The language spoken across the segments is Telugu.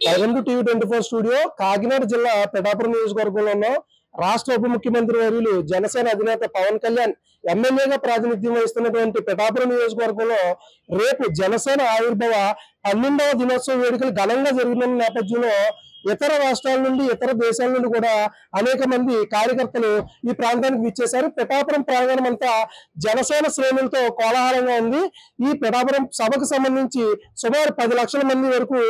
Welcome to TV 24 studio. Kakinada జిల్లా పిఠాపురం నియోజకవర్గంలో ఉన్న రాష్ట్ర ఉప ముఖ్యమంత్రి వర్యులు జనసేన అధినేత పవన్ కళ్యాణ్ ఎమ్మెల్యేగా ప్రాతినిధ్యం వహిస్తున్నటువంటి పిఠాపురం నియోజకవర్గంలో రేపు జనసేన ఆవిర్భావ 12వ దినోత్సవ వేడుకలు ఘనంగా జరుగుతున్న నేపథ్యంలో ఇతర రాష్ట్రాల నుండి ఇతర దేశాల నుండి కూడా అనేక మంది కార్యకర్తలు ఈ ప్రాంతానికి విచ్చేశారు. పిఠాపురం ప్రాంగణం అంతా జనసేన శ్రేణులతో కోలాహలంగా ఉంది. ఈ పిఠాపురం సభకు సంబంధించి సుమారు 10 లక్షల మంది వరకు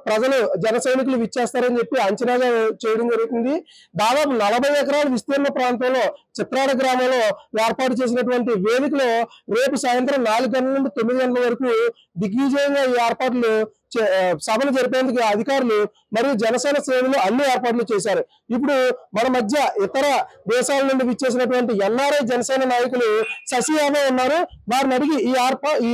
ప్రజలు జన సైనికులు విచ్చేస్తారని చెప్పి అంచనాగా చేయడం జరుగుతుంది. దాదాపు 40 ఎకరాల విస్తీర్ణ ప్రాంతంలో చిత్రాడ గ్రామంలో ఏర్పాటు చేసినటువంటి వేదికలో రేపు సాయంత్రం 4 గంటల నుండి 9 గంటల వరకు దిగ్విజయంగా ఈ ఏర్పాట్లు సభలు జరిపేందుకు అధికారులు మరియు జనసేన శ్రేణులు అన్ని ఏర్పాట్లు చేశారు. ఇప్పుడు మన మధ్య ఇతర దేశాల నుండి విచ్చేసినటువంటి ఎన్ఆర్ఐ జనసేన నాయకులు శశి యాదవ్ ఉన్నారు. వారిని అడిగి ఈ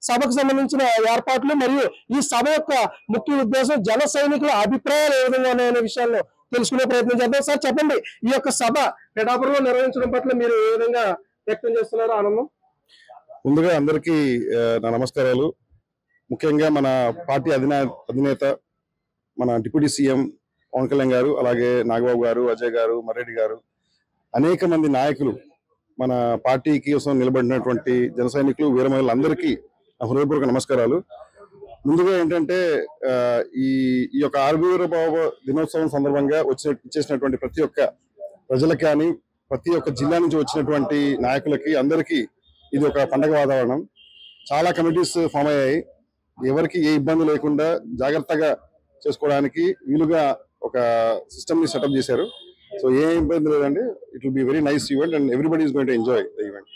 సభకు సంబంధించిన ఏర్పాట్లు మరియు ఈ సభ యొక్క ముఖ్య ఉద్దేశం, జన సైనికుల అభిప్రాయాలు ఏ విధంగా ఉన్నాయనే విషయాల్లో తెలుసుకునే ప్రయత్నం చేద్దాం. సార్ చెప్పండి, ఈ యొక్క సభ పిఠాపురంలో నిర్వహించడం పట్ల మీరు ఏ విధంగా వ్యక్తం చేస్తున్నారు ఆనందం? ముందుగా అందరికీ నా నమస్కారాలు. ముఖ్యంగా మన పార్టీ అధినేత మన డిప్యూటీ సీఎం పవన్ కళ్యాణ్ గారు, అలాగే నాగబాబు గారు, అజయ్ గారు, మర్రెడ్డి గారు, అనేక మంది నాయకులు, మన పార్టీ కోసం నిలబడినటువంటి జన సైనికులు, వీరమహిళలందరికీ హృదయపూర్వక నమస్కారాలు. ముందుగా ఏంటంటే ఈ యొక్క ఆవిర్భావ దినోత్సవం సందర్భంగా ఇచ్చేసినటువంటి ప్రతి ఒక్క ప్రజలకి కానీ, ప్రతి ఒక్క జిల్లా నుంచి వచ్చినటువంటి నాయకులకి అందరికీ ఇది ఒక పండగ వాతావరణం. చాలా కమిటీస్ ఫామ్ అయ్యాయి. ఎవరికి ఏ ఇబ్బంది లేకుండా జాగ్రత్తగా చేసుకోవడానికి వీలుగా ఒక సిస్టమ్ ని సెటప్ చేశారు. సో ఏ ఇబ్బంది లేదండి. It will be very nice event and everybody is going to enjoy the event.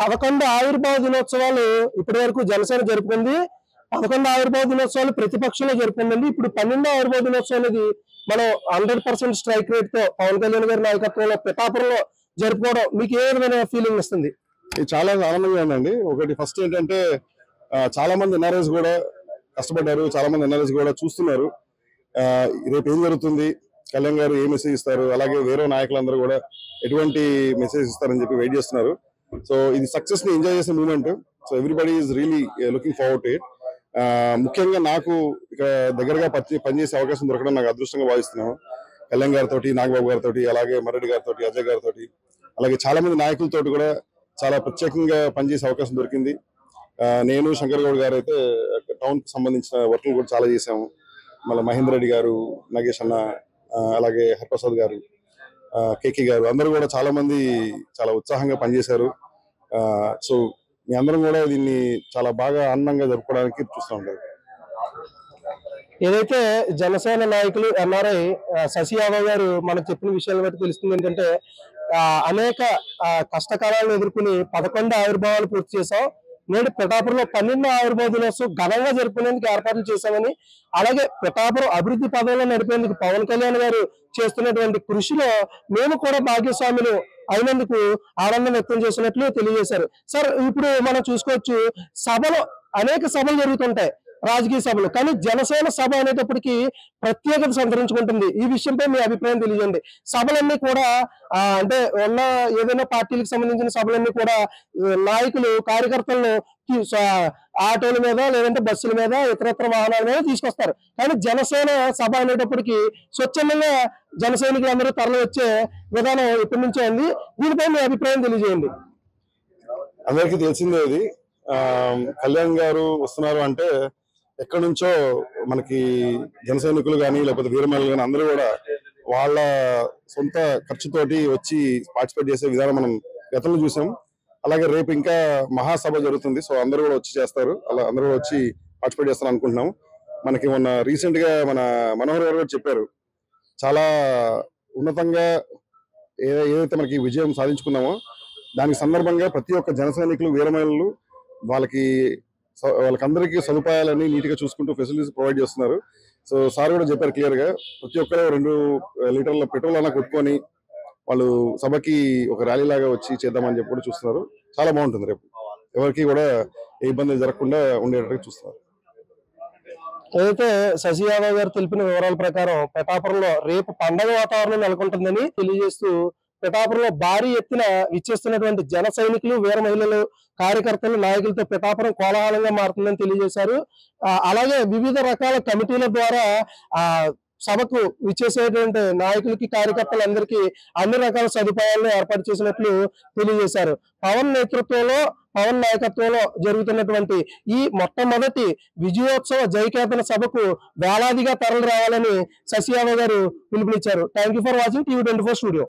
11 ఆవిర్భావ దినోత్సవాలు ఇప్పటి వరకు జనసేన జరుపుకుంది. 11 ఆవిర్భావ దినోత్సవాలు ప్రతిపక్షంలో జరుపుకుందండి. ఇప్పుడు 12వ ఆవిర్భావ దినోత్సవం అనేది మనం 100% స్ట్రైక్ రేట్ తో పవన్ కళ్యాణ్ గారి నాయకత్వంలో పిఠాపురంలో జరుపుకోవడం మీకు ఏ విధమైన ఫీలింగ్ వస్తుంది? ఇది చాలా ఆనందంగా ఉందండి. ఒకటి ఫస్ట్ ఏంటంటే చాలా మంది ఎన్ఆర్ఐస్ కూడా కష్టపడ్డారు, చాలా మంది ఎన్ఆర్ఐస్ కూడా చూస్తున్నారు రేపు ఏం జరుగుతుంది, కళ్యాణ్ గారు ఏ మెసేజ్ ఇస్తారు, అలాగే వేరే నాయకులందరూ కూడా ఎటువంటి మెసేజ్ ఇస్తారని చెప్పి వెయిట్ చేస్తున్నారు. సో ఇది సక్సెస్ ని ఎంజాయ్ చేసే moment. So everybody is really looking forward to it. ముఖ్యంగా నాకు ఇక్కడ దగ్గరగా పనిచేసే అవకాశం దొరకడం నాకు అదృష్టంగా భావిస్తున్నాను. కళ్యాణ్ గారితో, నాగబాబు గారితో, అలాగే మర్రెడ్డి గారితో, అజయ్ గారితో, అలాగే చాలా మంది నాయకులతో కూడా చాలా ప్రత్యేకంగా పనిచేసే అవకాశం దొరికింది. నేను, శంకర్ గౌడ్ గారు అయితే టౌన్ కి సంబంధించిన వర్క్లు కూడా చాలా చేశాము. మళ్ళీ మహేందర్ రెడ్డి గారు, నాగేష్ అన్న, అలాగే హరిప్రసాద్ గారు, కేకే గారు, అందరూ కూడా చాలా మంది చాలా ఉత్సాహంగా పనిచేశారు. సో మీ అందరం కూడా దీన్ని చాలా బాగా ఆనందంగా జరుపుకోవడానికి చూస్తూ ఉంటారు. ఏదైతే జనసేన నాయకులు ఎన్ఆర్ఐ శశి యాదవ్ గారు మనకు చెప్పిన విషయాలను బట్టి తెలుస్తుంది ఏంటంటే అనేక కష్టకాలాలను ఎదుర్కొని 11 ఆవిర్భావాలు పూర్తి చేశాం. నేడు పిఠాపురంలో 12వ ఆవిర్భావ దినోత్సవం ఘనంగా జరుపుకునేందుకు ఏర్పాట్లు చేశామని, అలాగే పిఠాపురం అభివృద్ధి పదంలో నడిపేందుకు పవన్ కళ్యాణ్ గారు చేస్తున్నటువంటి కృషిలో మేము కూడా భాగ్యస్వాములు అయినందుకు ఆనందం వ్యక్తం చేసినట్లు తెలియజేశారు. సార్, ఇప్పుడు మనం చూసుకోవచ్చు, సభలో అనేక సభలు జరుగుతుంటాయి, రాజకీయ సభలు, కానీ జనసేన సభ అనేటప్పటికీ ప్రత్యేకత సంతరించుకుంటుంది. ఈ విషయంపై మీ అభిప్రాయం తెలియజేయండి. సభలన్నీ కూడా అంటే ఉన్న ఏదైనా పార్టీలకు సంబంధించిన సభలన్నీ కూడా నాయకులు కార్యకర్తలను ఆటోల మీద లేదంటే బస్సుల మీద ఇతరత్ర వాహనాల మీద తీసుకొస్తారు. కానీ జనసేన సభ అనేటప్పటికీ స్వచ్ఛందంగా జన సైనికులందరూ తరలి వచ్చే విధానం ఎప్పటి నుంచో ఉంది. దీనిపై మీ అభిప్రాయం తెలియజేయండి. అందరికీ తెలిసిందే ఇది. కళ్యాణ్ గారు వస్తున్నారు అంటే ఎక్కడి నుంచో మనకి జన సైనికులు కానీ, లేకపోతే వీరమహిళలు కానీ అందరూ కూడా వాళ్ళ సొంత ఖర్చుతోటి వచ్చి పార్టిసిపేట్ చేసే విధానం మనం గతంలో చూసాం. అలాగే రేపు ఇంకా మహాసభ జరుగుతుంది. సో అందరూ కూడా వచ్చి చేస్తారు, అలా అందరూ వచ్చి పార్టిసిపేట్ చేస్తారు అనుకుంటున్నాం. మనకి మొన్న రీసెంట్ గా మన మనోహర్ గారు కూడా చెప్పారు, చాలా ఉన్నతంగా ఏదైతే మనకి విజయం సాధించుకున్నామో దానికి సందర్భంగా ప్రతి ఒక్క జన సైనికులు, వీరమహిళలు వాళ్ళకందరికీ సదుపాయాలని నీట్ గా చూసుకుంటూ ఫెసిలిటీస్ ప్రొవైడ్ చేస్తున్నారు. సో సార్ కూడా చెప్పారు క్లియర్ గా, ప్రతి ఒక్కరు 2 లీటర్ల పెట్రోల్ అలా కొట్టుకొని వాళ్ళు సభకి ఒక ర్యాలీ లాగా వచ్చి చేద్దామని చెప్పి కూడా చూస్తున్నారు. చాలా బాగుంటుంది. రేపు ఎవరికి కూడా ఏ ఇబ్బంది జరగకుండా ఉండేటట్టుగా చూస్తున్నారు. ఏదైతే శశి యాదవ్ గారు తెలిపిన వివరాల ప్రకారం పిఠాపురంలో రేపు పండగ వాతావరణం నెలకొంటుందని తెలియజేస్తూ పిఠాపురంలో భారీ ఎత్తున విచ్చేస్తున్నటువంటి జన సైనికులు, వీర మహిళలు, కార్యకర్తలు, నాయకులతో పిఠాపురం కోలాహలంగా మారుతుందని తెలియజేశారు. అలాగే వివిధ రకాల కమిటీల ద్వారా సభకు విచ్చేసేటువంటి నాయకులకి, కార్యకర్తలందరికీ అన్ని రకాల సదుపాయాలను ఏర్పాటు చేసినట్లు తెలియజేశారు. పవన్ నేతృత్వంలో, పవన్ నాయకత్వంలో జరుగుతున్నటువంటి ఈ మొట్టమొదటి విజయోత్సవ జయకేతన సభకు వేలాదిగా తరలి రావాలని శశి యాదవ్ గారు పిలుపునిచ్చారు. Thank you for watching TV 24 studio.